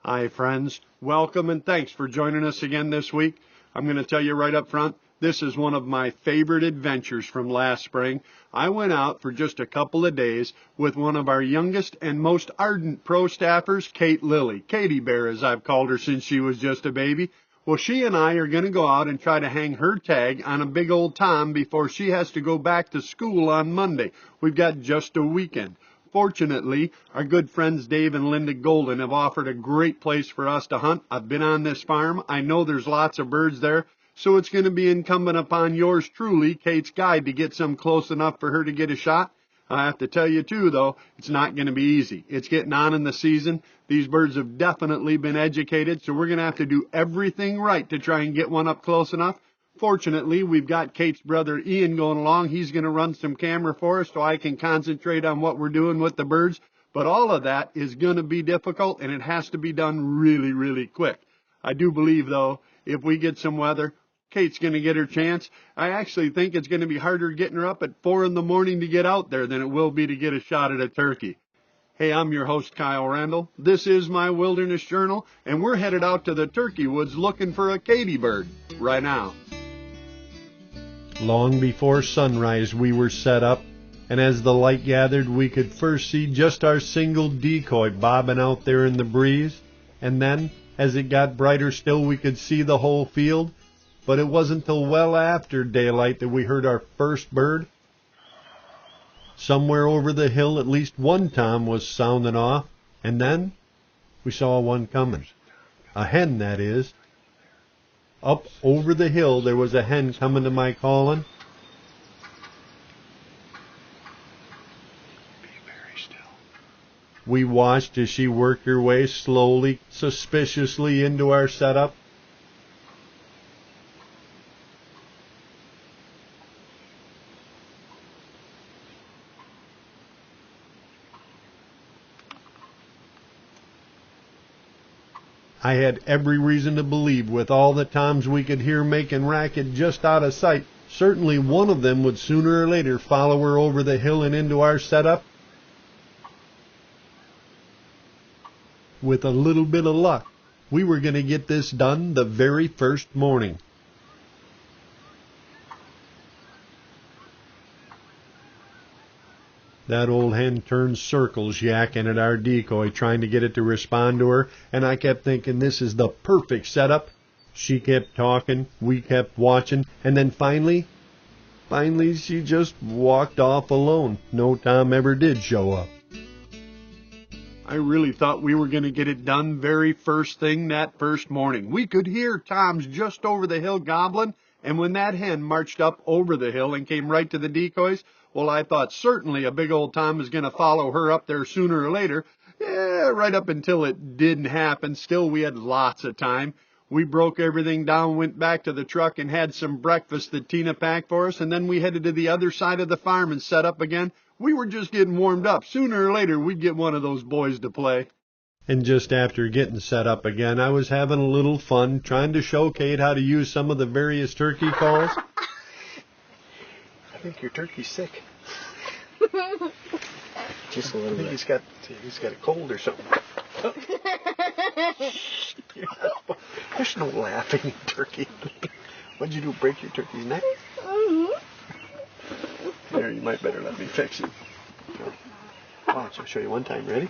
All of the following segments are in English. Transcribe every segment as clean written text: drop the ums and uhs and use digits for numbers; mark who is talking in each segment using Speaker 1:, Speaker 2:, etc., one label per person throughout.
Speaker 1: Hi, friends. Welcome and thanks for joining us again this week. I'm going to tell you right up front, this is one of my favorite adventures from last spring. I went out for just a couple of days with one of our youngest and most ardent pro staffers, Katie Lilly. Katy Bear, as I've called her since she was just a baby. Well, she and I are going to go out and try to hang her tag on a big old Tom before she has to go back to school on Monday. We've got just a weekend. Fortunately, our good friends Dave and Linda Golden have offered a great place for us to hunt. I've been on this farm. I know there's lots of birds there, so it's going to be incumbent upon yours truly, Kate's guide, to get some close enough for her to get a shot. I have to tell you, too, though, it's not going to be easy. It's getting on in the season. These birds have definitely been educated, so we're going to have to do everything right to try and get one up close enough. Fortunately, we've got Kate's brother Ian going along. He's going to run some camera for us so I can concentrate on what we're doing with the birds. But all of that is going to be difficult, and it has to be done really, really quick. I do believe, though, if we get some weather, Kate's going to get her chance. I actually think it's going to be harder getting her up at 4 in the morning to get out there than it will be to get a shot at a turkey. Hey, I'm your host, Kyle Randall. This is my Wilderness Journal, and we're headed out to the turkey woods looking for a Katy bird right now. Long before sunrise, we were set up, and as the light gathered, we could first see just our single decoy bobbing out there in the breeze, and then, as it got brighter still, we could see the whole field. But it wasn't till well after daylight that we heard our first bird. Somewhere over the hill, at least one tom was sounding off, and then we saw one coming. A hen, that is. Up over the hill, there was a hen coming to my calling. Be very still. We watched as she worked her way slowly, suspiciously into our setup. I had every reason to believe, with all the toms we could hear making racket just out of sight, certainly one of them would sooner or later follow her over the hill and into our setup. With a little bit of luck, we were going to get this done the very first morning. That old hen turned circles yakking at our decoy, trying to get it to respond to her, and I kept thinking this is the perfect setup. She kept talking, we kept watching, and then finally she just walked off alone. No tom ever did show up. I really thought we were going to get it done very first thing that first morning. We could hear toms just over the hill gobbling, and when that hen marched up over the hill and came right to the decoys, well, I thought certainly a big old tom is going to follow her up there sooner or later. Yeah, right up until it didn't happen. Still, we had lots of time. We broke everything down, went back to the truck, and had some breakfast that Tina packed for us, and then we headed to the other side of the farm and set up again. We were just getting warmed up. Sooner or later, we'd get one of those boys to play. And just after getting set up again, I was having a little fun trying to show Kate how to use some of the various turkey calls.
Speaker 2: I think your turkey's sick.
Speaker 3: Just a little bit.
Speaker 2: He's got a cold or something. There's no laughing in turkey. What'd you do, break your turkey's neck? There, you might better let me fix it. Watch, I'll show you one time. Ready?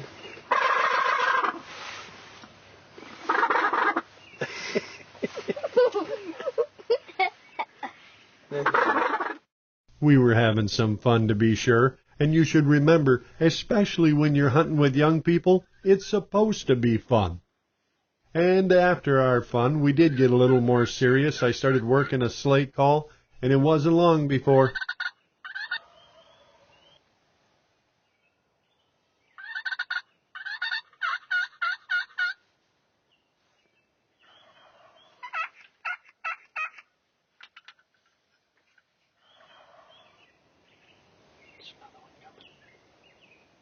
Speaker 1: We were having some fun, to be sure, and you should remember, especially when you're hunting with young people, it's supposed to be fun. And after our fun, we did get a little more serious. I started working a slate call, and it wasn't long before...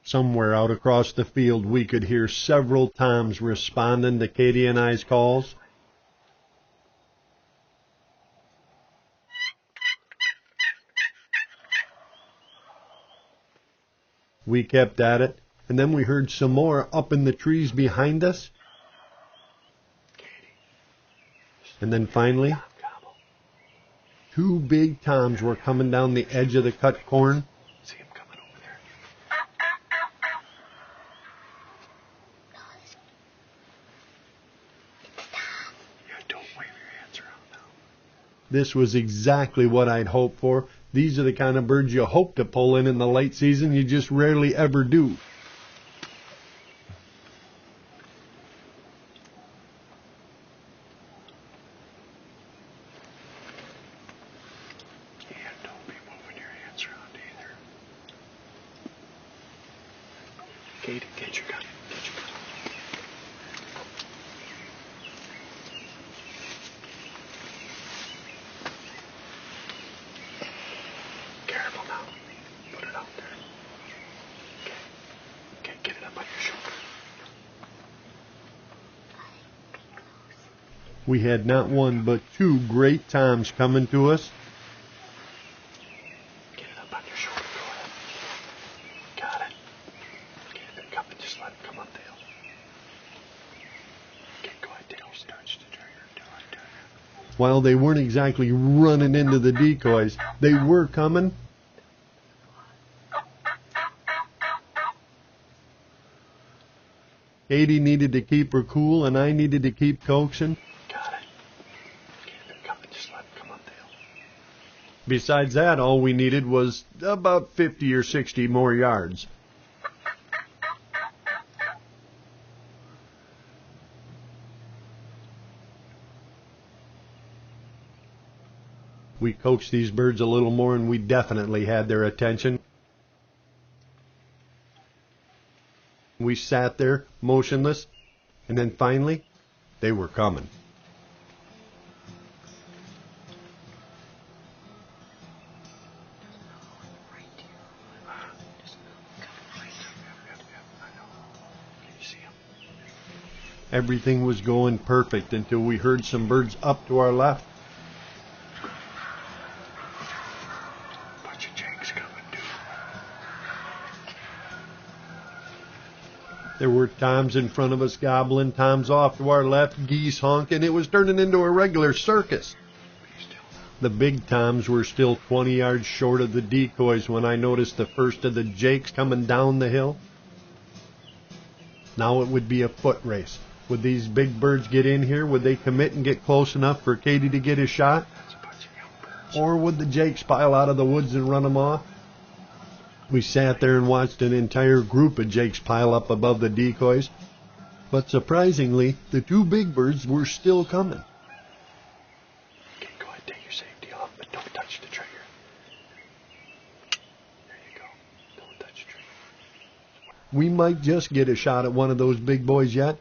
Speaker 1: Somewhere out across the field, we could hear several toms responding to Katie and I's calls. We kept at it, and then we heard some more up in the trees behind us. And then finally, two big toms were coming down the edge of the cut corn.
Speaker 2: See him coming over there. Yeah, don't wave your hands around now.
Speaker 1: This was exactly what I'd hoped for. These are the kind of birds you hope to pull in the late season. You just rarely ever do.
Speaker 2: Yeah, don't be moving your hands around either. Katie, get your gun. Get your gun. Careful now. Put it out there. Okay. Okay, get it up on your shoulder.
Speaker 1: We had not one but two great toms coming to us.
Speaker 2: Get it up on your shoulder. Go ahead. Got it. Okay, they're coming. Just let them come up the hill. Okay, go ahead. Don't touch the trigger. Do it.
Speaker 1: While they weren't exactly running into the decoys, they were coming. Katie needed to keep her cool, and I needed to keep coaxing.
Speaker 2: Got it. Okay, they're coming. Just let them come up the hill.
Speaker 1: Besides that, all we needed was about 50 or 60 more yards. We coaxed these birds a little more, and we definitely had their attention. We sat there, motionless, and then finally, they were coming. Everything was going perfect until we heard some birds up to our left.
Speaker 2: Bunch of jakes coming, dude.
Speaker 1: There were toms in front of us gobbling, toms off to our left, geese honking. It was turning into a regular circus.
Speaker 2: Be still now.
Speaker 1: The big toms were still 20 yards short of the decoys when I noticed the first of the jakes coming down the hill. Now it would be a foot race. Would these big birds get in here? Would they commit and get close enough for Katie to get a shot?
Speaker 2: That's a bunch of young birds.
Speaker 1: Or would the jakes pile out of the woods and run them off? We sat there and watched an entire group of jakes pile up above the decoys. But surprisingly, the two big birds were still coming.
Speaker 2: Okay, go ahead, take your safety off, but don't touch the trigger. There you go. Don't touch the trigger.
Speaker 1: We might just get a shot at one of those big boys yet.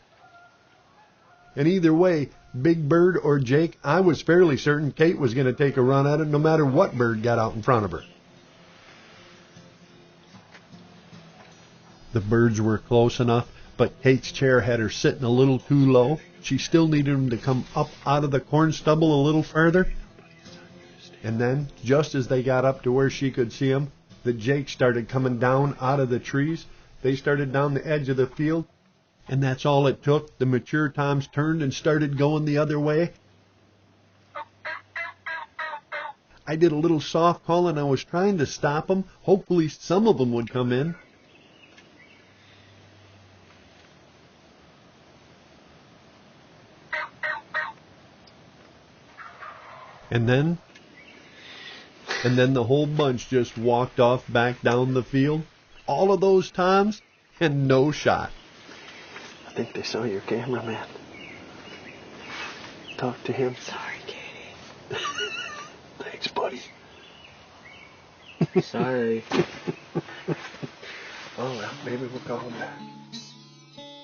Speaker 1: And either way, big bird or jake, I was fairly certain Kate was going to take a run at it no matter what bird got out in front of her. The birds were close enough, but Kate's chair had her sitting a little too low. She still needed them to come up out of the corn stubble a little further. And then, just as they got up to where she could see them, the jakes started coming down out of the trees. They started down the edge of the field. And that's all it took. The mature toms turned and started going the other way. I did a little soft call and I was trying to stop them. Hopefully some of them would come in. And then the whole bunch just walked off back down the field. All of those toms and no shot.
Speaker 2: I think they saw your cameraman. Talk to him.
Speaker 3: Sorry, Katie.
Speaker 2: Thanks, buddy.
Speaker 3: Sorry.
Speaker 2: Oh, well, maybe we'll call him back.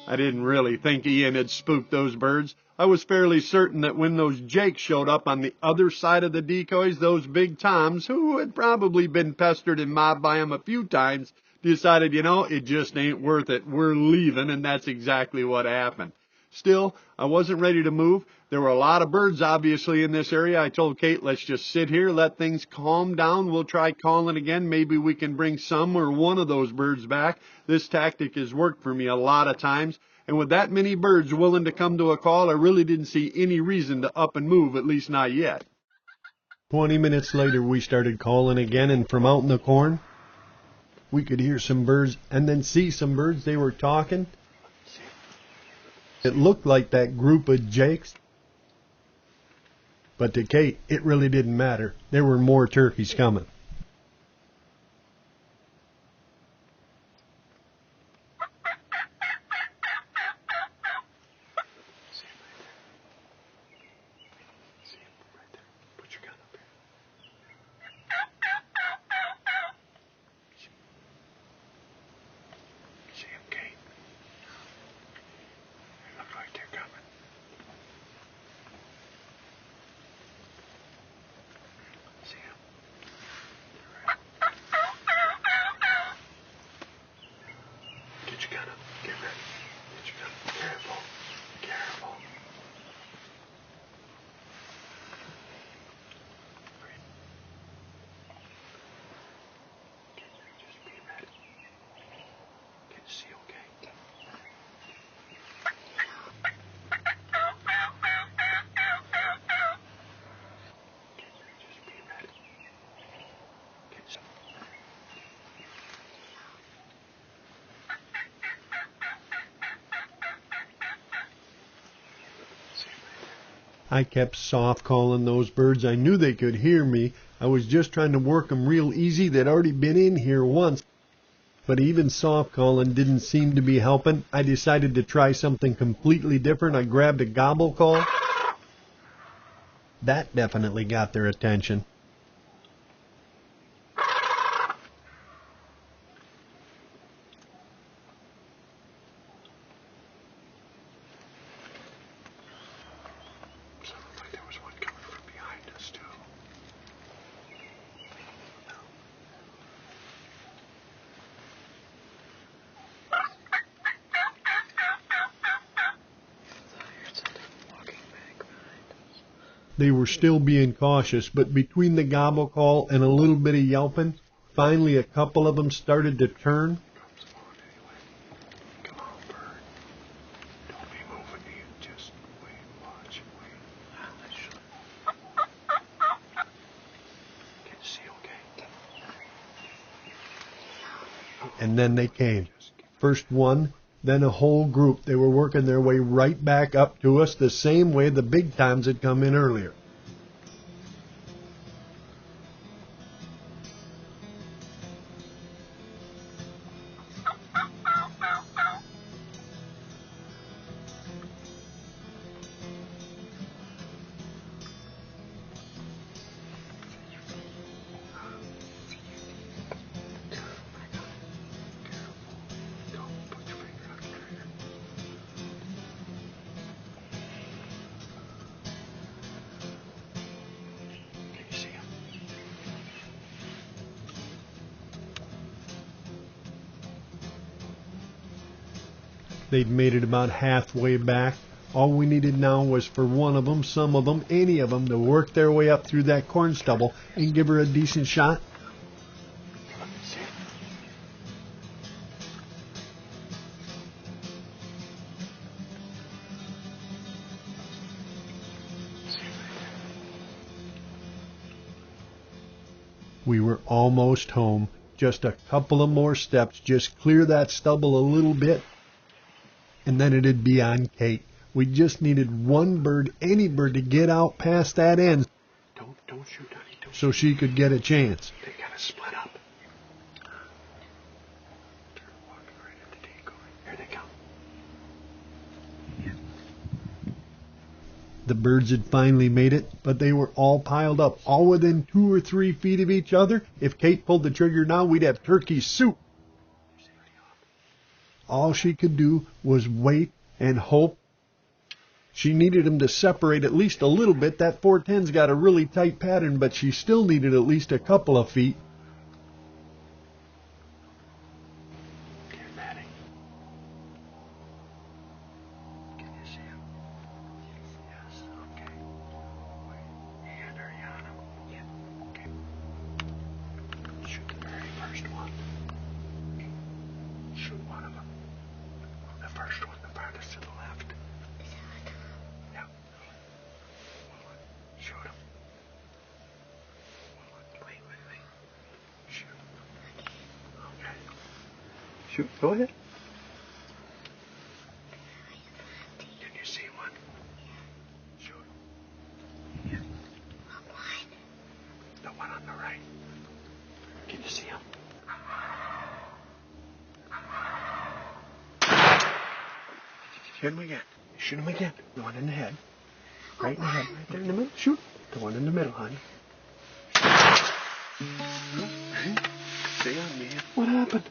Speaker 1: I didn't really think Ian had spooked those birds. I was fairly certain that when those jakes showed up on the other side of the decoys, those big toms, who had probably been pestered and mobbed by him a few times, decided, it just ain't worth it. We're leaving, and that's exactly what happened. Still, I wasn't ready to move. There were a lot of birds, obviously, in this area. I told Kate, let's just sit here, let things calm down. We'll try calling again. Maybe we can bring some or one of those birds back. This tactic has worked for me a lot of times, And with that many birds willing to come to a call, I really didn't see any reason to up and move, at least not yet. 20 minutes later, we started calling again, and from out in the corn, we could hear some birds and then see some birds. They were talking. It looked like that group of jakes. But to Kate, it really didn't matter. There were more turkeys coming. I kept soft calling those birds. I knew they could hear me. I was just trying to work them real easy. They'd already been in here once. But even soft calling didn't seem to be helping. I decided to try something completely different. I grabbed a gobble call. That definitely got their attention. They were still being cautious, but between the gobble call and a little bit of yelping, finally a couple of them started to turn.
Speaker 2: Come on, bird. Don't be moving. You just wait, watch, wait. Can you see okay?
Speaker 1: And then they came. First one, then a whole group. They were working their way right back up to us the same way the big times had come in earlier. They'd made it about halfway back. All we needed now was for one of them, some of them, any of them, to work their way up through that corn stubble and give her a decent shot. We were almost home. Just a couple of more steps. Just clear that stubble a little bit, and then it'd be on Kate. We just needed one bird, any bird, to get out past that end.
Speaker 2: Don't shoot, honey. Don't
Speaker 1: so she could get a chance.
Speaker 2: They gotta split up. They're walking right at the decoy. Here they come.
Speaker 1: The birds had finally made it, but they were all piled up, all within 2 or 3 feet of each other. If Kate pulled the trigger now, we'd have turkey soup. All she could do was wait and hope. She needed them to separate at least a little bit. That 410's got a really tight pattern, but she still needed at least a couple of feet.
Speaker 2: Get ready. Can you see him? Yes, okay. Wait, hand her on him. Yeah, okay. Shoot the very first one. Shoot one of them. The first one, the farthest
Speaker 1: Shoot, go ahead.
Speaker 2: Can you see one? Shoot. Yeah. The one on the right. Can you see him? Shoot him again. Shoot him again. The one in the head. Right in the head. Right there in the middle. Shoot. The one in the middle, honey. Stay on me. What happened?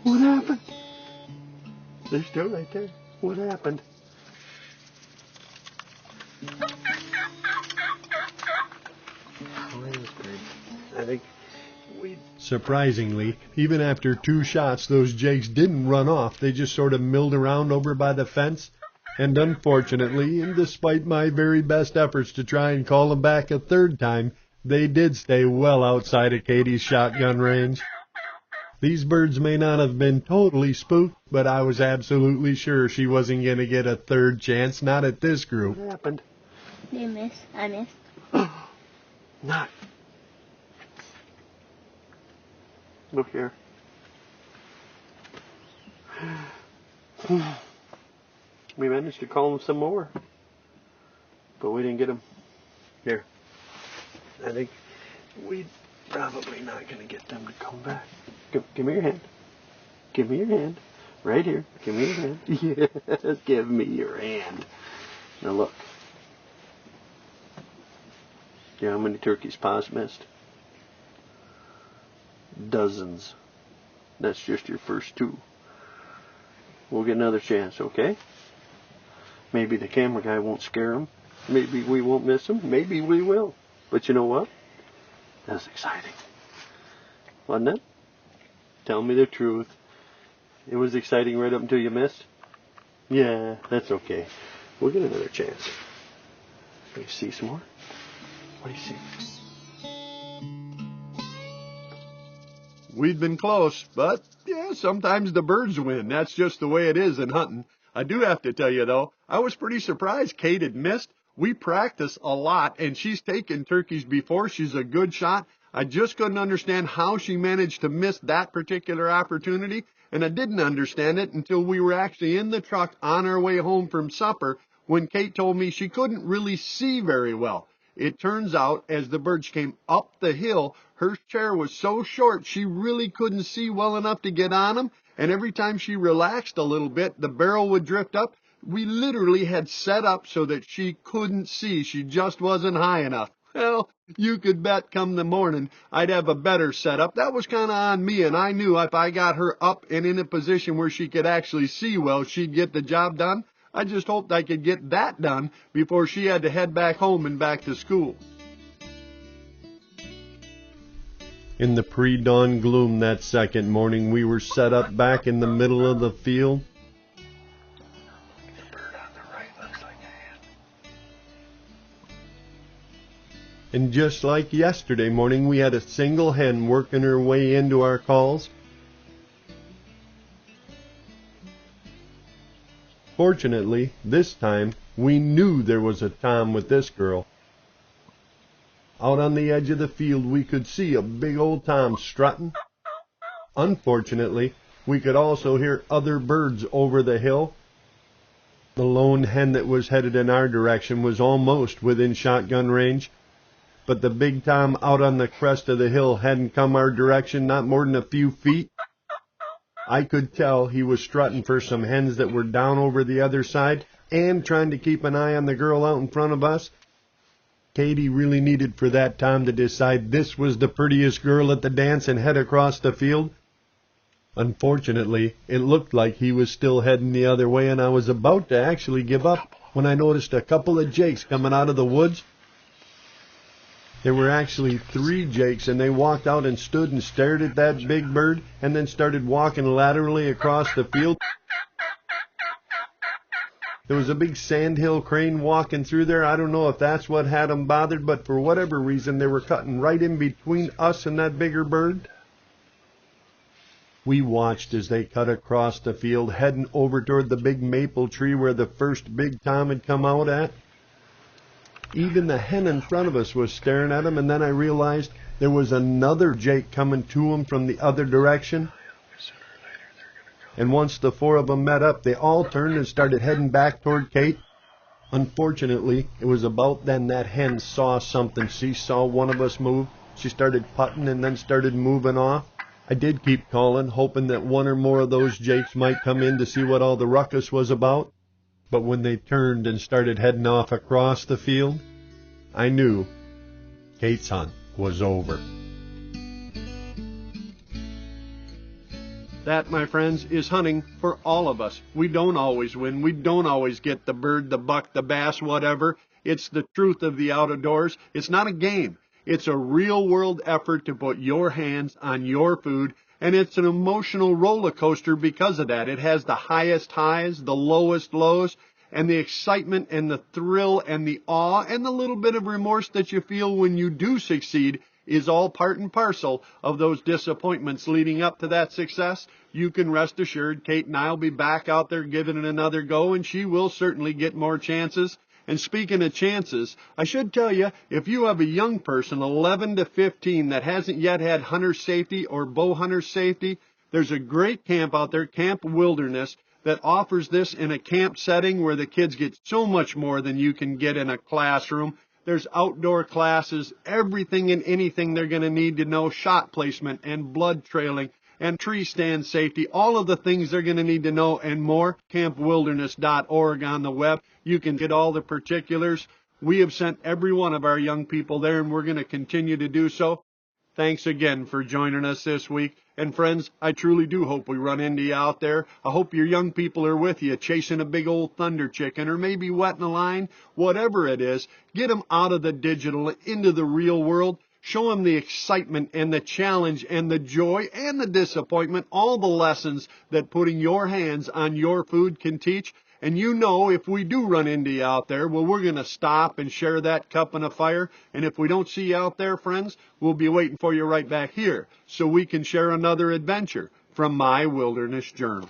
Speaker 2: What happened? They're still right there. What happened? I think we...
Speaker 1: Surprisingly, even after 2 shots, those jakes didn't run off. They just sort of milled around over by the fence. And unfortunately, and despite my very best efforts to try and call them back a 3rd time, they did stay well outside of Katie's shotgun range. These birds may not have been totally spooked, but I was absolutely sure she wasn't going to get a 3rd chance, not at this group.
Speaker 2: What happened?
Speaker 3: You missed. I missed.
Speaker 2: Not. Look here. We managed to call them some more, but we didn't get them. Here. I think we're probably not going to get them to come back. Give me your hand. Give me your hand. Right here. Give me your hand. Yes, give me your hand. Now look. You know how many turkeys Pa's missed? Dozens. That's just your first 2. We'll get another chance, okay? Maybe the camera guy won't scare him. Maybe we won't miss him. Maybe we will. But you know what? That's exciting. Wasn't it? Tell me the truth. It was exciting right up until you missed? Yeah, that's okay. We'll get another chance. Do you see some more? What do you see?
Speaker 1: We'd been close, but yeah, sometimes the birds win. That's just the way it is in hunting. I do have to tell you, though, I was pretty surprised Kate had missed. We practice a lot, and she's taken turkeys before. She's a good shot. I just couldn't understand how she managed to miss that particular opportunity, and I didn't understand it until we were actually in the truck on our way home from supper when Kate told me she couldn't really see very well. It turns out, as the birds came up the hill, her chair was so short she really couldn't see well enough to get on them, and every time she relaxed a little bit, the barrel would drift up. We literally had set up so that she couldn't see. She just wasn't high enough. Well, you could bet come the morning I'd have a better setup. That was kind of on me, and I knew if I got her up and in a position where she could actually see well, she'd get the job done. I just hoped I could get that done before she had to head back home and back to school. In the pre-dawn gloom that second morning, we were set up back in the middle of the field.
Speaker 2: The bird on the right looks like a hen.
Speaker 1: And just like yesterday morning, we had a single hen working her way into our calls. Fortunately, this time, we knew there was a tom with this girl. Out on the edge of the field, we could see a big old tom strutting. Unfortunately, we could also hear other birds over the hill. The lone hen that was headed in our direction was almost within shotgun range, but the big tom out on the crest of the hill hadn't come our direction, not more than a few feet. I could tell he was strutting for some hens that were down over the other side and trying to keep an eye on the girl out in front of us. Katie really needed for that tom to decide this was the prettiest girl at the dance and head across the field. Unfortunately, it looked like he was still heading the other way, and I was about to actually give up when I noticed a couple of jakes coming out of the woods. There were actually 3 jakes, and they walked out and stood and stared at that big bird and then started walking laterally across the field. There was a big sandhill crane walking through there. I don't know if that's what had them bothered, but for whatever reason, they were cutting right in between us and that bigger bird. We watched as they cut across the field, heading over toward the big maple tree where the first big tom had come out at. Even the hen in front of us was staring at him, and then I realized there was another jake coming to him from the other direction. And once the four of them met up, they all turned and started heading back toward Kate. Unfortunately, it was about then that hen saw something. She saw one of us move. She started putting and then started moving off. I did keep calling, hoping that one or more of those jakes might come in to see what all the ruckus was about. But when they turned and started heading off across the field, I knew Kate's hunt was over. That, my friends, is hunting for all of us. We don't always win. We don't always get the bird, the buck, the bass, whatever. It's the truth of the outdoors. It's not a game. It's a real-world effort to put your hands on your food, and it's an emotional roller coaster because of that. It has the highest highs, the lowest lows, and the excitement and the thrill and the awe and the little bit of remorse that you feel when you do succeed is all part and parcel of those disappointments leading up to that success. You can rest assured Kate and I will be back out there giving it another go, and she will certainly get more chances. And speaking of chances, I should tell you, if you have a young person, 11 to 15, that hasn't yet had hunter safety or bow hunter safety, there's a great camp out there, Camp Wilderness, that offers this in a camp setting where the kids get so much more than you can get in a classroom. There's outdoor classes, everything and anything they're going to need to know, shot placement and blood trailing and tree stand safety, all of the things they're going to need to know and more. campwilderness.org on the web. You can get all the particulars. We have sent every one of our young people there, and we're going to continue to do so. Thanks again for joining us this week. And friends, I truly do hope we run into you out there. I hope your young people are with you, chasing a big old thunder chicken or maybe wetting a line, whatever it is. Get them out of the digital into the real world. Show them the excitement and the challenge and the joy and the disappointment, all the lessons that putting your hands on your food can teach. And you know, if we do run into you out there, well, we're going to stop and share that cup and a fire. And if we don't see you out there, friends, we'll be waiting for you right back here so we can share another adventure from my Wilderness Journal.